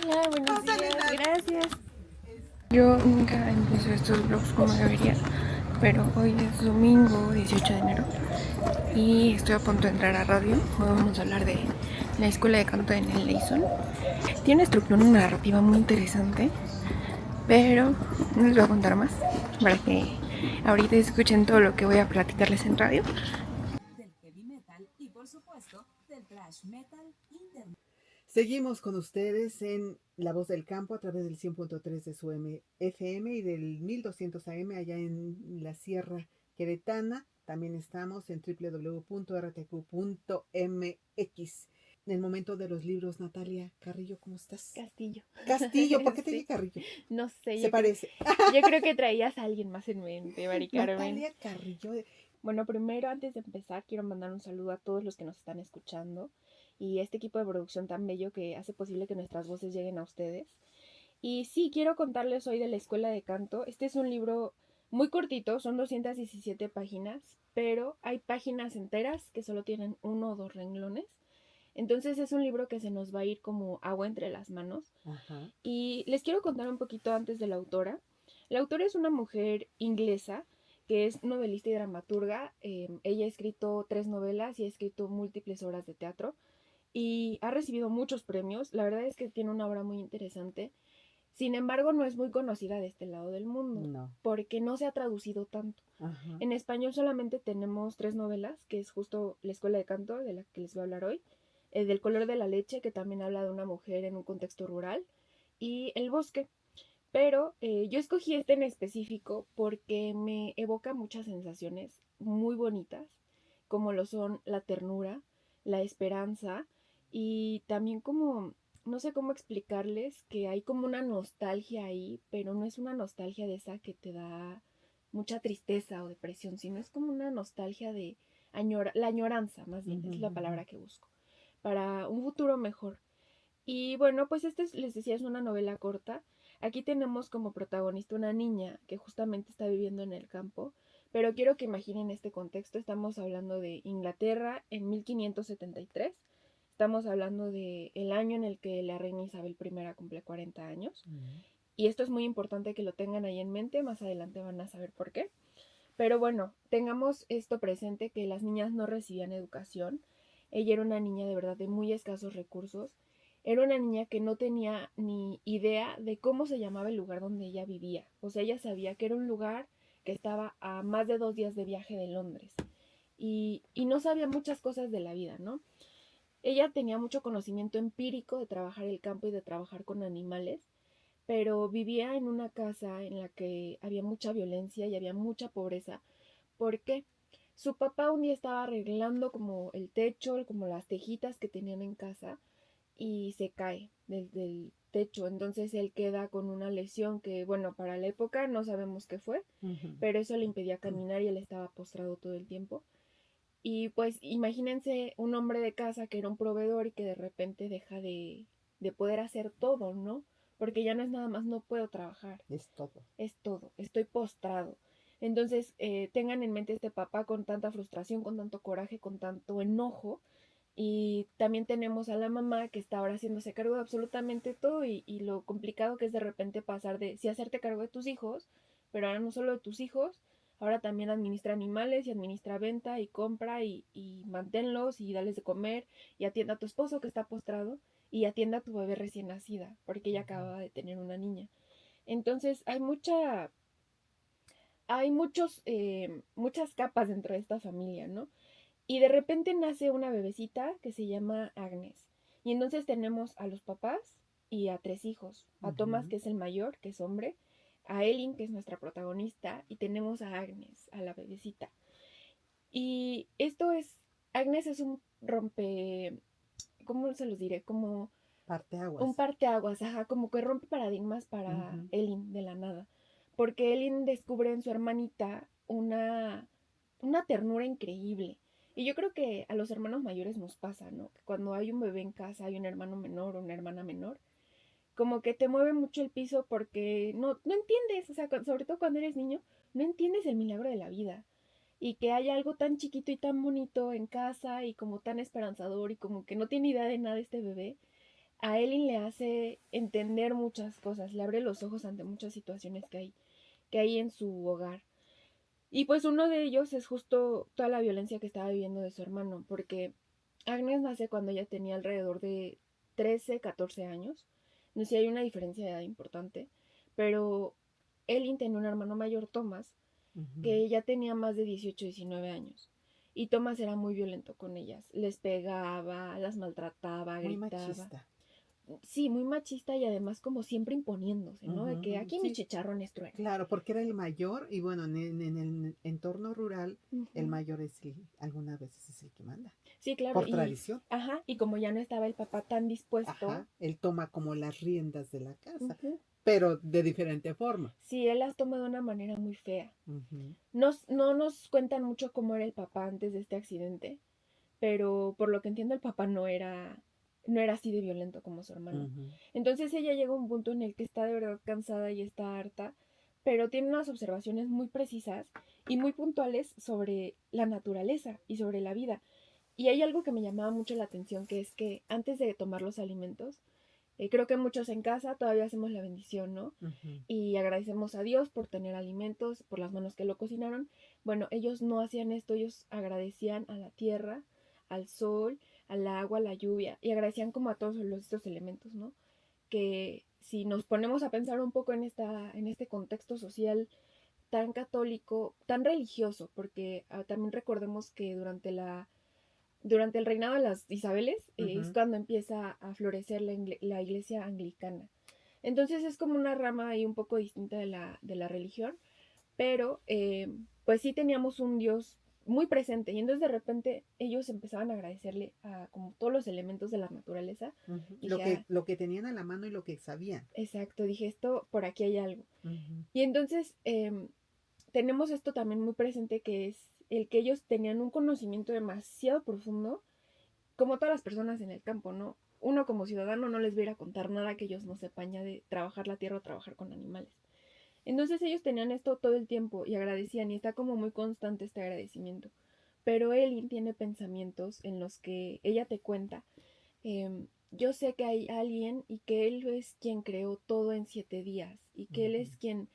Hola, buenos días, gracias. Yo nunca empiezo estos vlogs como debería, pero hoy es domingo 18 de enero y estoy a punto de entrar a radio. Hoy vamos a hablar de la escuela de canto en el Leison. Tiene una estructura narrativa muy interesante, pero no les voy a contar más para que ahorita escuchen todo lo que voy a platicarles en radio. Del heavy metal y por supuesto del thrash metal internet. Seguimos con ustedes en La Voz del Campo a través del 100.3 de su FM y del 1200 AM allá en la Sierra Queretana. También estamos en www.rtq.mx. En el momento de los libros, Natalia Carrillo, ¿cómo estás? Castillo. Castillo, ¿por qué te Sí. dije Carrillo? No sé, Se parece. yo creo que traías a alguien más en mente, Mari Carmen. Natalia Carrillo. Bueno, primero, antes de empezar, quiero mandar un saludo a todos los que nos están escuchando y este equipo de producción tan bello que hace posible que nuestras voces lleguen a ustedes. Y sí, quiero contarles hoy de la Escuela de Canto. Este es un libro muy cortito, son 217 páginas, pero hay páginas enteras que solo tienen uno o dos renglones. Entonces es un libro que se nos va a ir como agua entre las manos. Ajá. Y les quiero contar un poquito antes de la autora. La autora es una mujer inglesa que es novelista y dramaturga. Ella ha escrito 3 novelas y ha escrito múltiples obras de teatro y ha recibido muchos premios. La verdad es que tiene una obra muy interesante. Sin embargo, no es muy conocida de este lado del mundo No. porque no se ha traducido tanto. Ajá. En español solamente tenemos 3 novelas, que es justo La Escuela de Canto, de la que les voy a hablar hoy, Del color de la leche, que también habla de una mujer en un contexto rural, y El bosque. Pero yo escogí este en específico porque me evoca muchas sensaciones muy bonitas, como lo son la ternura, la esperanza y también como, no sé cómo explicarles, que hay como una nostalgia ahí, pero no es una nostalgia de esa que te da mucha tristeza o depresión, sino es como una nostalgia de la añoranza, más bien, es la palabra que busco, para un futuro mejor. Y bueno, pues les decía, es una novela corta. Aquí tenemos como protagonista una niña que justamente está viviendo en el campo, pero quiero que imaginen este contexto. Estamos hablando de Inglaterra en 1573. Estamos hablando de el año en el que la reina Isabel I cumple 40 años. Y esto es muy importante que lo tengan ahí en mente, más adelante van a saber por qué. Pero bueno, tengamos esto presente, que las niñas no recibían educación. Ella era una niña de verdad de muy escasos recursos. Era una niña que no tenía ni idea de cómo se llamaba el lugar donde ella vivía. O sea, ella sabía que era un lugar que estaba a más de 2 días de viaje de Londres. Y no sabía muchas cosas de la vida, ¿no? Ella tenía mucho conocimiento empírico de trabajar el campo y de trabajar con animales, pero vivía en una casa en la que había mucha violencia y había mucha pobreza. ¿Por qué? Su papá un día estaba arreglando como el techo, como las tejitas que tenían en casa, y se cae desde el techo. Entonces él queda con una lesión que, bueno, para la época no sabemos qué fue, pero eso le impedía caminar y él estaba postrado todo el tiempo. Y pues imagínense un hombre de casa que era un proveedor y que de repente deja de poder hacer todo, ¿no? Porque ya no es nada más, no puedo trabajar, Es todo. es todo, estoy postrado. Entonces, tengan en mente este papá con tanta frustración, con tanto coraje, con tanto enojo. Y también tenemos a la mamá que está ahora haciéndose cargo de absolutamente todo y lo complicado que es de repente pasar de sí hacerte cargo de tus hijos, pero ahora no solo de tus hijos, ahora también administra animales y administra venta y compra y manténlos y dales de comer y atienda a tu esposo que está postrado y atienda a tu bebé recién nacida porque ella acaba de tener una niña. Entonces hay muchas capas dentro de esta familia, ¿no? Y de repente nace una bebecita que se llama Agnes. Y entonces tenemos a los papás y a 3 hijos. A Thomas, que es el mayor, que es hombre, a Ellen, que es nuestra protagonista, y tenemos a Agnes, a la bebecita. Y Agnes es un ¿cómo se los diré? Como Parteaguas. un parteaguas, ajá, como que rompe paradigmas para Ellen de la nada. Porque Ellen descubre en su hermanita una ternura increíble. Y yo creo que a los hermanos mayores nos pasa, ¿no? Que cuando hay un bebé en casa, hay un hermano menor o una hermana menor, como que te mueve mucho el piso porque no entiendes, o sea, sobre todo cuando eres niño, no entiendes el milagro de la vida. Y que haya algo tan chiquito y tan bonito en casa y como tan esperanzador y como que no tiene idea de nada este bebé, a Elin le hace entender muchas cosas, le abre los ojos ante muchas situaciones que hay en su hogar. Y pues uno de ellos es justo toda la violencia que estaba viviendo de su hermano, porque Agnes nace cuando ella tenía alrededor de 13, 14 años. No sé si hay una diferencia de edad importante, pero Elin tenía un hermano mayor, Thomas, que ya tenía más de 18, 19 años. Y Thomas era muy violento con ellas. Les pegaba, las maltrataba, Muy gritaba. machista. Sí, muy machista y además como siempre imponiéndose, ¿no? De que aquí mis Sí, chicharrones truenan. claro, porque era el mayor y bueno, en el entorno rural, el Ujú. mayor es algunas veces es el que manda, Sí, claro, por tradición. ajá, y como ya no estaba el papá tan dispuesto, Ajá, él toma como las riendas de la casa, ujú, pero de diferente forma. sí, él las toma de una manera muy fea. Ujú, No nos cuentan mucho cómo era el papá antes de este accidente, pero por lo que entiendo el papá no era así de violento como su hermano. ujú, Entonces ella llega a un punto en el que está de verdad cansada y está harta, pero tiene unas observaciones muy precisas y muy puntuales sobre la naturaleza y sobre la vida. Y hay algo que me llamaba mucho la atención, que es que antes de tomar los alimentos, creo que muchos en casa todavía hacemos la bendición, ¿no? ujú. Y agradecemos a Dios por tener alimentos, por las manos que lo cocinaron. Bueno, ellos no hacían esto, ellos agradecían a la tierra, al sol, al agua, a la lluvia, y agradecían como a todos estos elementos, ¿no? Que si nos ponemos a pensar un poco en este contexto social tan católico, tan religioso, porque también recordemos que durante el reinado de las Isabeles es Ujú. cuando empieza a florecer la iglesia anglicana. Entonces es como una rama ahí un poco distinta de la religión, pero pues sí teníamos un Dios muy presente y entonces de repente ellos empezaban a agradecerle a como todos los elementos de la naturaleza. Ujú. Dije, ah, Lo que tenían a la mano y lo que sabían. exacto, dije esto, por aquí hay algo. Ujú, Y entonces tenemos esto también muy presente que es el que ellos tenían un conocimiento demasiado profundo como todas las personas en el campo, ¿no? Uno como ciudadano no les va a ir a contar nada que ellos no sepan ya de trabajar la tierra o trabajar con animales. Entonces ellos tenían esto todo el tiempo y agradecían y está como muy constante este agradecimiento. Pero Elin tiene pensamientos en los que ella te cuenta, yo sé que hay alguien y que él es quien creó todo en 7 días y que él ujú, es quien,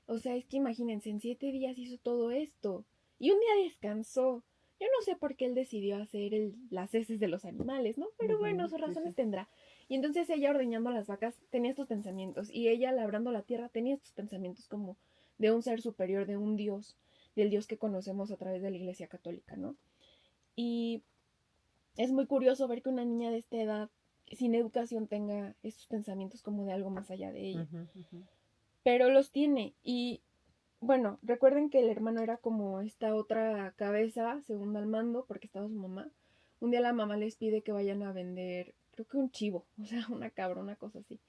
o sea, es que imagínense, en 7 días hizo todo esto y un día descansó. Yo no sé por qué él decidió hacer las heces de los animales, ¿no? Pero bueno, ujú. sus Sí, razones sí. tendrá. Y entonces ella ordeñando a las vacas tenía estos pensamientos y ella labrando la tierra tenía estos pensamientos como de un ser superior, de un Dios, del Dios que conocemos a través de la Iglesia Católica, ¿no? Y es muy curioso ver que una niña de esta edad, sin educación, tenga estos pensamientos como de algo más allá de ella. Ujú, ujú. Pero los tiene y bueno, recuerden que el hermano era como esta otra cabeza, segunda al mando, porque estaba su mamá. Un día la mamá les pide que vayan a vender, creo que un chivo, o sea, una cabra, una cosa así,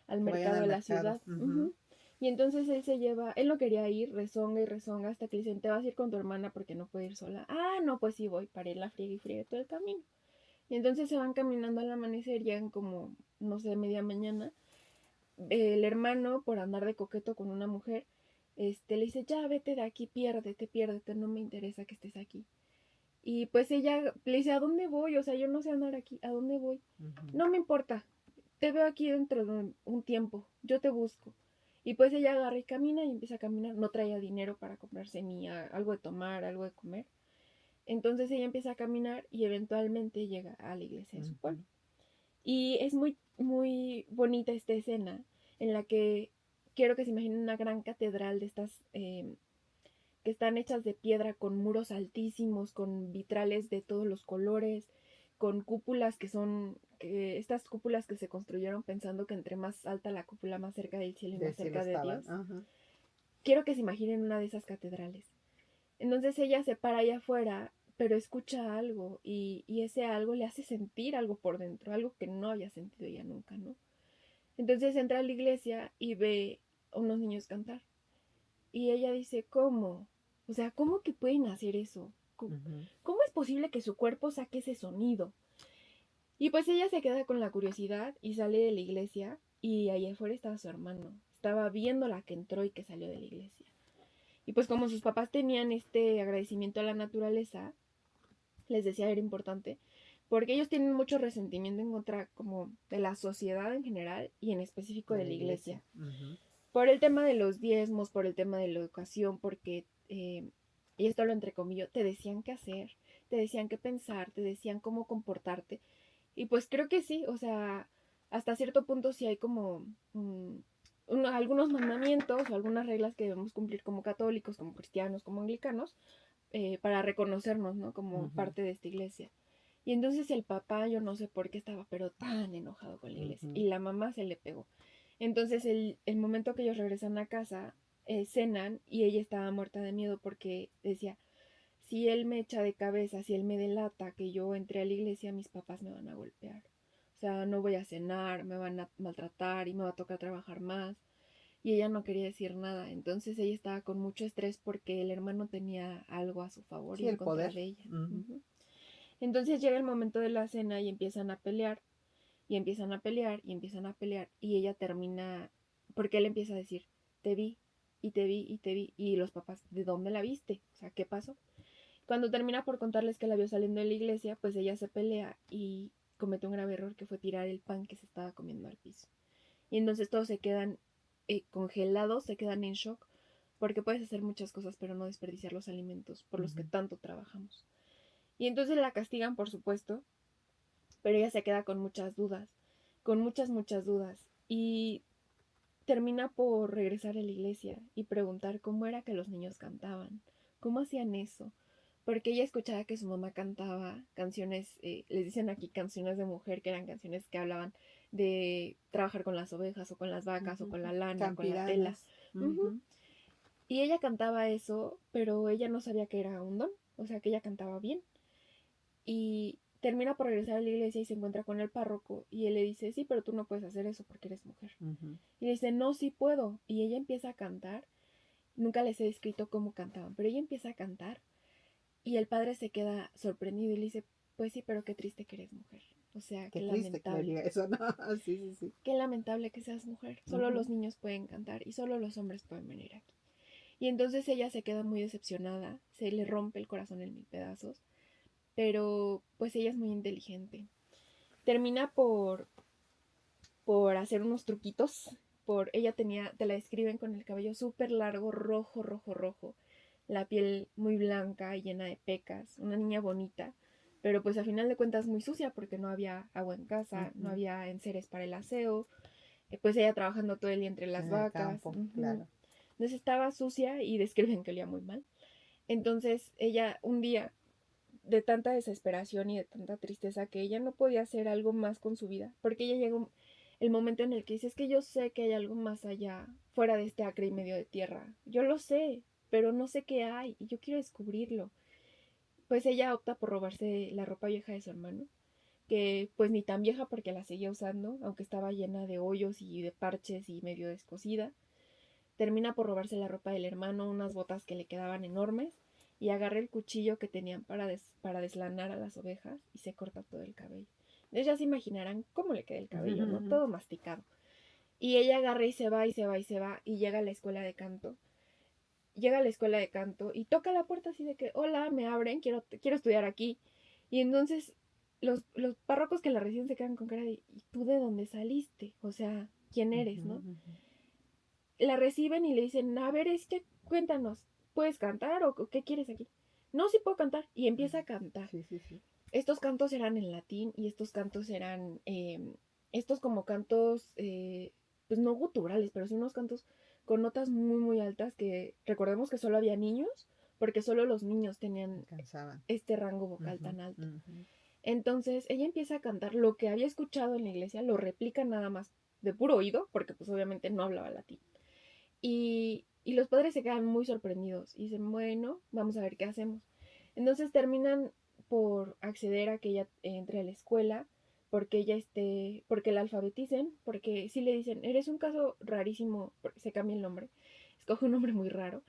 al Que vayan mercado al de la mercado. ciudad. Ujú, Ujú. Y entonces él no quería ir, rezonga y rezonga hasta que le dicen, te vas a ir con tu hermana porque no puede ir sola. Ah, no, pues sí voy, paré la friega y friegue todo el camino. Y entonces se van caminando al amanecer, llegan como, no sé, media mañana. El hermano, por andar de coqueto con una mujer, le dice, ya vete de aquí, piérdete, piérdete, no me interesa que estés aquí. Y pues ella le dice, ¿a dónde voy? O sea, yo no sé andar aquí, ¿a dónde voy? ujú, No me importa, te veo aquí dentro de un tiempo, yo te busco. Y pues ella agarra y camina y empieza a caminar, no traía dinero para comprarse ni algo de tomar, algo de comer. Entonces ella empieza a caminar y eventualmente llega a la iglesia de su pueblo. ujú, Y es muy, muy bonita esta escena en la que quiero que se imaginen una gran catedral de estas que están hechas de piedra con muros altísimos, con vitrales de todos los colores, con cúpulas estas cúpulas que se construyeron pensando que entre más alta la cúpula, más cerca del cielo y del más cielo cerca de estaban. Dios. Ajá. Quiero que se imaginen una de esas catedrales. Entonces ella se para allá afuera, pero escucha algo y ese algo le hace sentir algo por dentro, algo que no había sentido ella nunca, ¿no? Entonces entra a la iglesia y ve a unos niños cantar. Y ella dice, ¿cómo? O sea, ¿cómo que pueden hacer eso? Ujú, ¿Cómo es posible que su cuerpo saque ese sonido? Y pues ella se queda con la curiosidad y sale de la iglesia y allá afuera estaba su hermano. Estaba viendo la que entró y que salió de la iglesia. Y pues como sus papás tenían este agradecimiento a la naturaleza, les decía era importante, porque ellos tienen mucho resentimiento en contra como de la sociedad en general y en específico de la iglesia. Ujú. Por el tema de los diezmos, por el tema de la educación, porque, y esto lo entrecomillo, te decían qué hacer, te decían qué pensar, te decían cómo comportarte. Y pues creo que sí, o sea, hasta cierto punto sí hay como algunos mandamientos o algunas reglas que debemos cumplir como católicos, como cristianos, como anglicanos, para reconocernos, ¿no? Como Ujú. parte de esta iglesia. Y entonces el papá, yo no sé por qué estaba, pero tan enojado con la iglesia. Ujú. Y la mamá se le pegó. Entonces el momento que ellos regresan a casa, cenan y ella estaba muerta de miedo porque decía, si él me echa de cabeza, si él me delata que yo entré a la iglesia, mis papás me van a golpear. O sea, no voy a cenar, me van a maltratar y me va a tocar trabajar más. Y ella no quería decir nada. Entonces ella estaba con mucho estrés porque el hermano tenía algo a su favor y Sí, en el contra poder. de ella. Ujú. Ujú. Entonces llega el momento de la cena y empiezan a pelear, y empiezan a pelear, y empiezan a pelear, y ella termina, porque él empieza a decir, te vi, y te vi, y te vi, y los papás, ¿de dónde la viste? O sea, ¿qué pasó? Cuando termina por contarles que la vio saliendo de la iglesia, pues ella se pelea y comete un grave error que fue tirar el pan que se estaba comiendo al piso. Y entonces todos se quedan congelados, se quedan en shock, porque puedes hacer muchas cosas, pero no desperdiciar los alimentos por los que Ujú. tanto trabajamos. Y entonces la castigan, por supuesto, pero ella se queda con muchas dudas, con muchas, muchas dudas. Y termina por regresar a la iglesia y preguntar cómo era que los niños cantaban, cómo hacían eso, porque ella escuchaba que su mamá cantaba canciones, les dicen aquí canciones de mujer, que eran canciones que hablaban de trabajar con las ovejas o con las vacas o Ujú. con la lana, con la tela. Campiranas. Ujú. Ujú. Y ella cantaba eso, pero ella no sabía que era un don, o sea que ella cantaba bien. Y termina por regresar a la iglesia y se encuentra con el párroco y él le dice, sí, pero tú no puedes hacer eso porque eres mujer. Ujú. Y le dice, no, sí puedo. Y ella empieza a cantar. Nunca les he descrito cómo cantaban, pero ella empieza a cantar y el padre se queda sorprendido y le dice, pues sí, pero qué triste que eres mujer. O sea, Qué triste que le diga eso, ¿no? Sí, sí, sí. qué lamentable que seas mujer. Solo Ujú. los niños pueden cantar y solo los hombres pueden venir aquí. Y entonces ella se queda muy decepcionada, se le rompe el corazón en mil pedazos, pero pues ella es muy inteligente. Termina por hacer unos truquitos. Ella tenía, te la describen con el cabello súper largo, rojo, rojo, rojo, la piel muy blanca y llena de pecas, una niña bonita, pero pues a final de cuentas muy sucia porque no había agua en casa, no Ujú. había enseres para el aseo, pues ella trabajando todo el día entre las En el vacas. campo, claro. Entonces estaba sucia y describen que olía muy mal. Entonces ella un día, de tanta desesperación y de tanta tristeza, que ella no podía hacer algo más con su vida, porque ella llegó el momento en el que dice, es que yo sé que hay algo más allá, fuera de este acre y medio de tierra, yo lo sé, pero no sé qué hay y yo quiero descubrirlo. Pues ella opta por robarse la ropa vieja de su hermano, que pues ni tan vieja porque la seguía usando, aunque estaba llena de hoyos y de parches y medio descosida. Termina por robarse la ropa del hermano, unas botas que le quedaban enormes, y agarra el cuchillo que tenían para deslanar a las ovejas y se corta todo el cabello. Entonces ya se imaginarán cómo le queda el cabello, ¿no? Todo masticado. Y ella agarra y se va y se va y se va y llega a la escuela de canto. Llega a la escuela de canto y toca la puerta así de que, hola, me abren, quiero estudiar aquí. Y entonces los párrocos que la reciben se quedan con cara de, ¿y tú de dónde saliste? O sea, ¿quién Ujú. eres, no? Ujú. La reciben y le dicen, a ver, cuéntanos, ¿puedes cantar o qué quieres aquí? No, sí puedo cantar. Y empieza a cantar. Sí, sí, sí. Estos cantos eran en latín y estos cantos eran, estos como cantos, pues no guturales, pero sí unos cantos con notas muy, muy altas que recordemos que solo había niños, porque solo los niños tenían Alcanzaban. este rango vocal Ujú. tan alto. Ujú. Entonces ella empieza a cantar lo que había escuchado en la iglesia, lo replica nada más de puro oído, porque pues obviamente no hablaba latín. Y los padres se quedan muy sorprendidos y dicen, bueno, vamos a ver qué hacemos. Entonces terminan por acceder a que ella entre a la escuela, porque ella porque la alfabeticen, porque si le dicen, eres un caso rarísimo, porque se cambia el nombre, escoge un nombre muy raro,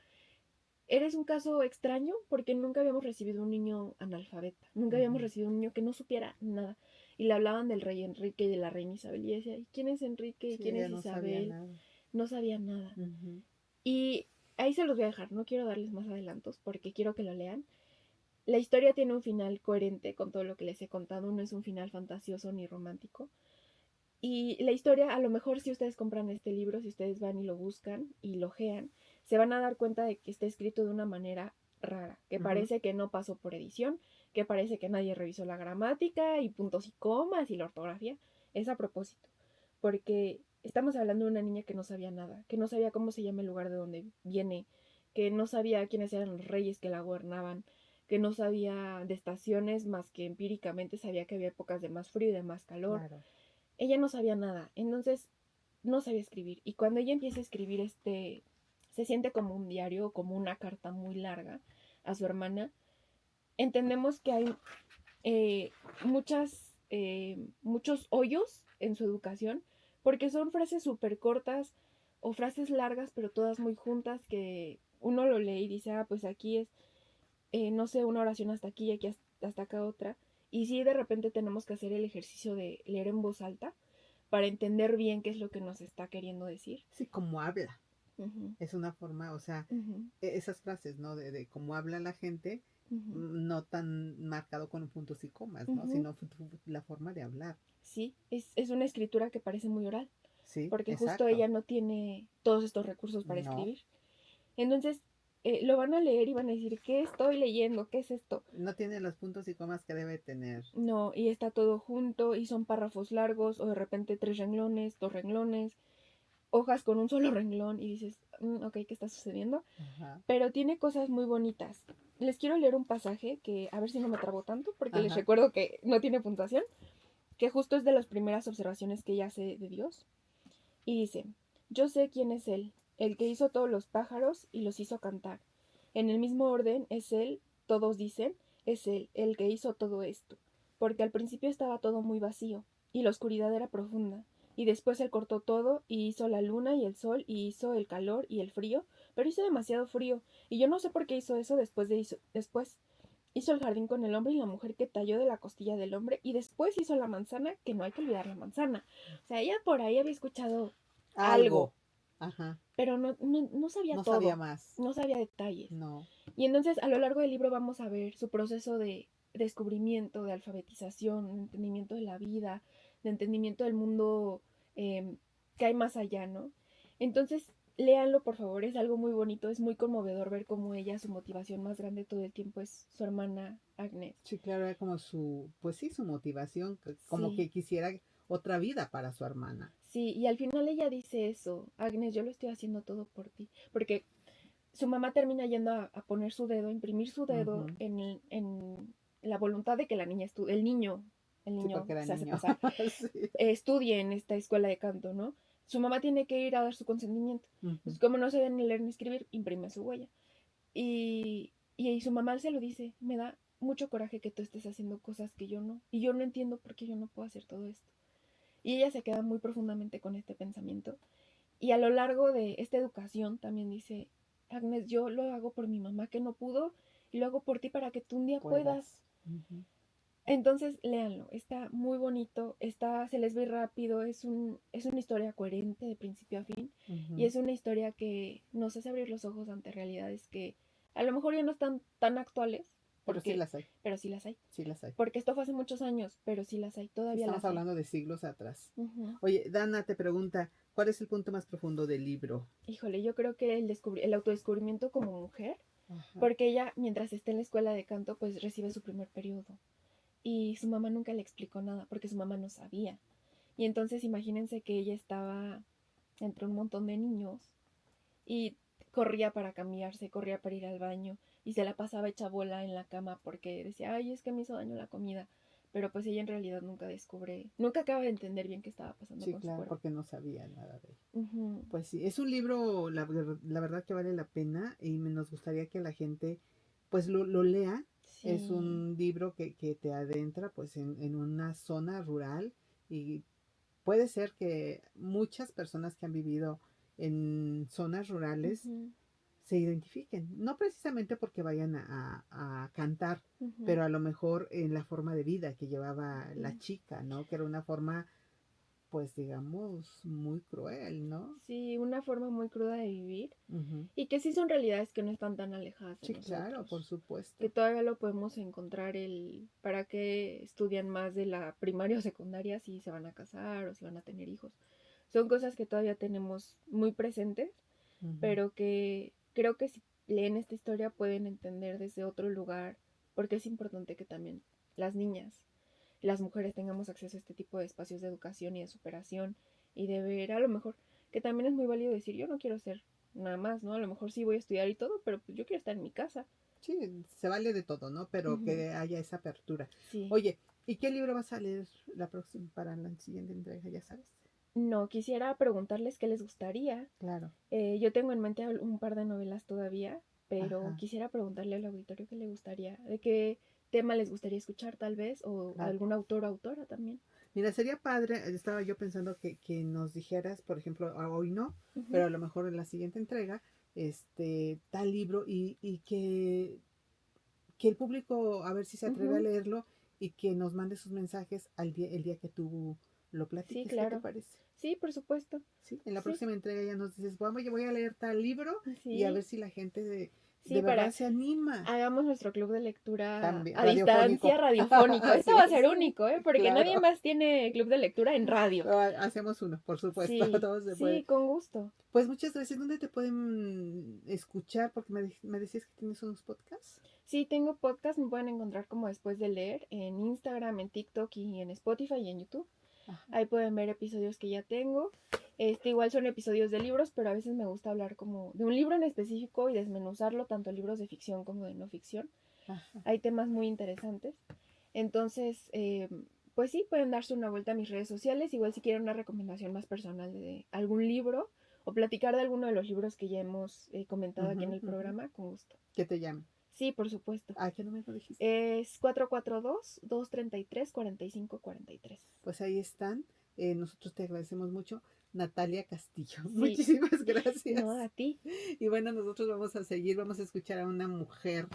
eres un caso extraño porque nunca habíamos recibido un niño analfabeta, nunca habíamos Ujú. recibido un niño que no supiera nada. Y le hablaban del rey Enrique y de la reina Isabel y decía, ¿y quién es Enrique? ¿Y Sí, quién ella es no sabía Isabel? nada. No sabía nada. Ujú. Y ahí se los voy a dejar, no quiero darles más adelantos porque quiero que lo lean. La historia tiene un final coherente con todo lo que les he contado, no es un final fantasioso ni romántico. Y la historia, a lo mejor si ustedes compran este libro, si ustedes van y lo buscan y lo ojean, se van a dar cuenta de que está escrito de una manera rara, que Ujú. parece que no pasó por edición, que parece que nadie revisó la gramática y puntos y comas y la ortografía. Es a propósito, porque estamos hablando de una niña que no sabía nada, que no sabía cómo se llama el lugar de donde viene, que no sabía quiénes eran los reyes que la gobernaban, que no sabía de estaciones más que empíricamente sabía que había épocas de más frío y de más calor. Claro. Ella no sabía nada, entonces no sabía escribir. Y cuando ella empieza a escribir se siente como un diario, como una carta muy larga a su hermana, entendemos que hay eh, muchos hoyos en su educación, porque son frases súper cortas o frases largas, pero todas muy juntas, que uno lo lee y dice, ah, pues aquí es, no sé, una oración hasta aquí y aquí hasta acá otra. Y sí, de repente tenemos que hacer el ejercicio de leer en voz alta para entender bien qué es lo que nos está queriendo decir. Sí, como habla. Ujú, Es una forma, o sea, ujú, esas frases, ¿no? De cómo habla la gente, ujú, no tan marcado con puntos y comas, ¿no? ujú. Sino la forma de hablar. Sí, es una escritura que parece muy oral, Sí, porque justo exacto. ella no tiene todos estos recursos para No, escribir. Entonces, lo van a leer y van a decir, ¿qué estoy leyendo? ¿Qué es esto? no tiene los puntos y comas que debe tener. No, y está todo junto y son párrafos largos o de repente 3 renglones, 2 renglones, hojas con un solo renglón y dices, ok, ¿qué está sucediendo? Ajá, Pero tiene cosas muy bonitas. Les quiero leer un pasaje que a ver si no me trabo tanto, porque les ajá. recuerdo que no tiene puntuación, que justo es de las primeras observaciones que ella hace de Dios. Y dice, yo sé quién es Él, el que hizo todos los pájaros y los hizo cantar. En el mismo orden es Él, todos dicen, es Él, el que hizo todo esto. Porque al principio estaba todo muy vacío, y la oscuridad era profunda. Y después Él cortó todo, y hizo la luna y el sol, y hizo el calor y el frío, pero hizo demasiado frío, y yo no sé por qué hizo eso después. Hizo el jardín con el hombre y la mujer que talló de la costilla del hombre, y después hizo la manzana, que no hay que olvidar la manzana. O sea, ella por ahí había escuchado algo, Algo. Ajá. pero no sabía No sabía todo, más. no sabía detalles. No. Y entonces a lo largo del libro vamos a ver su proceso de descubrimiento, de alfabetización, de entendimiento de la vida, de entendimiento del mundo que hay más allá, ¿no? Entonces, léanlo por favor, es algo muy bonito, es muy conmovedor ver cómo ella, su motivación más grande todo el tiempo es su hermana Agnes. Sí, claro, era como su, pues sí, su motivación, como Sí, que quisiera otra vida para su hermana. sí, y al final ella dice eso, Agnes, yo lo estoy haciendo todo por ti, porque su mamá termina yendo a poner su dedo, imprimir su dedo Ujú. en la voluntad de que la niña el Sí, niño porque era se hace niño. pasar, Sí. estudie en esta escuela de canto, ¿no? Su mamá tiene que ir a dar su consentimiento. Ujú. Entonces, como no sabe ni leer ni escribir, imprime su huella. Y su mamá se lo dice, me da mucho coraje que tú estés haciendo cosas que yo no, y yo no entiendo por qué yo no puedo hacer todo esto. Y ella se queda muy profundamente con este pensamiento. Y a lo largo de esta educación también dice, Agnes, yo lo hago por mi mamá que no pudo y lo hago por ti para que tú un día puedas. Puedas. Ujú. Entonces, léanlo, está muy bonito, se les ve rápido, es una historia coherente de principio a fin y Ujú. es una historia que nos hace abrir los ojos ante realidades que a lo mejor ya no están tan actuales, Pero sí las hay, pero sí las hay. sí las hay. Porque esto fue hace muchos años, pero sí las hay, Sí, todavía estamos las hay. hablando de siglos atrás. Ujú. Oye, Dana te pregunta, ¿cuál es el punto más profundo del libro? Híjole, yo creo que el autodescubrimiento como mujer, Ajá. porque ella, mientras está en la escuela de canto, pues recibe su primer periodo. Y su mamá nunca le explicó nada, porque su mamá no sabía. Y entonces imagínense que ella estaba entre un montón de niños y corría para cambiarse, corría para ir al baño y se la pasaba hecha bola en la cama porque decía, ay, es que me hizo daño la comida. Pero pues ella en realidad nunca acaba de entender bien qué estaba pasando Sí, con su claro, cuerpo. porque no sabía nada de él. Ujú. Pues sí, es un libro, la verdad que vale la pena y nos gustaría que la gente pues lo lea. Es Sí. un libro que te adentra pues en una zona rural y puede ser que muchas personas que han vivido en zonas rurales Ujú, se identifiquen, no precisamente porque vayan a cantar, ujú, pero a lo mejor en la forma de vida que llevaba la ujú. chica, ¿no? Que era una forma pues digamos, muy cruel, ¿no? Sí, una forma muy cruda de vivir Ujú. y que sí son realidades que no están tan alejadas de Sí, claro, por nosotros, que supuesto. todavía lo podemos encontrar para qué estudian más de la primaria o secundaria si se van a casar o si van a tener hijos. Son cosas que todavía tenemos muy presentes, Ujú. pero que creo que si leen esta historia pueden entender desde otro lugar, porque es importante que también las niñas, las mujeres tengamos acceso a este tipo de espacios de educación y de superación y de ver a lo mejor que también es muy válido decir yo no quiero ser nada más, ¿no? A lo mejor sí voy a estudiar y todo, pero pues yo quiero estar en mi casa. Sí, se vale de todo, ¿no? Pero Ujú. que haya esa apertura. Sí. Oye, ¿y qué libro vas a leer la próxima para la siguiente entrega? Ya sabes. No, quisiera preguntarles qué les gustaría. Claro. Yo tengo en mente un par de novelas todavía, pero Ajá, quisiera preguntarle al auditorio qué le gustaría, de qué tema les gustaría escuchar tal vez, o claro. algún autor o autora también. Mira, sería padre, estaba yo pensando que nos dijeras, por ejemplo, hoy no, Ujú, pero a lo mejor en la siguiente entrega, tal libro y que el público a ver si se atreve a ujú. leerlo y que nos mande sus mensajes el día que tú lo Sí, platiques. ¿Qué te claro. parece? Sí, por supuesto. ¿Sí? En la Sí, próxima entrega ya nos dices, vamos, yo voy a leer tal libro y a ver sí, si la gente de sí, verdad para se anima. hagamos nuestro club de lectura También, a distancia radiofónico. radiofónico. Esto Así va a es, ser único, ¿eh? Porque nadie claro. más tiene club de lectura en radio. Hacemos uno, por supuesto, Sí, todo se puede. sí, con gusto. Pues muchas gracias. ¿Dónde te pueden escuchar? Porque me decías que tienes unos podcasts. Sí, tengo podcast, me pueden encontrar como después de leer en Instagram, en TikTok y en Spotify y en YouTube. Ajá, Ahí pueden ver episodios que ya tengo. Igual son episodios de libros, pero a veces me gusta hablar como de un libro en específico y desmenuzarlo, tanto libros de ficción como de no ficción. ajá. Hay temas muy interesantes. Entonces, pues sí, pueden darse una vuelta a mis redes sociales. Igual si quieren una recomendación más personal de algún libro o platicar de alguno de los libros que ya hemos comentado aquí en Ujú, el ujú. programa, con gusto. Que te llame. Sí, por supuesto. ¿A qué número dijiste? Es 442-233-4543. Pues ahí están. Nosotros te agradecemos mucho. Natalia Castillo. Sí, Muchísimas no, gracias. a ti. Y bueno, nosotros vamos a seguir, vamos a escuchar a una mujer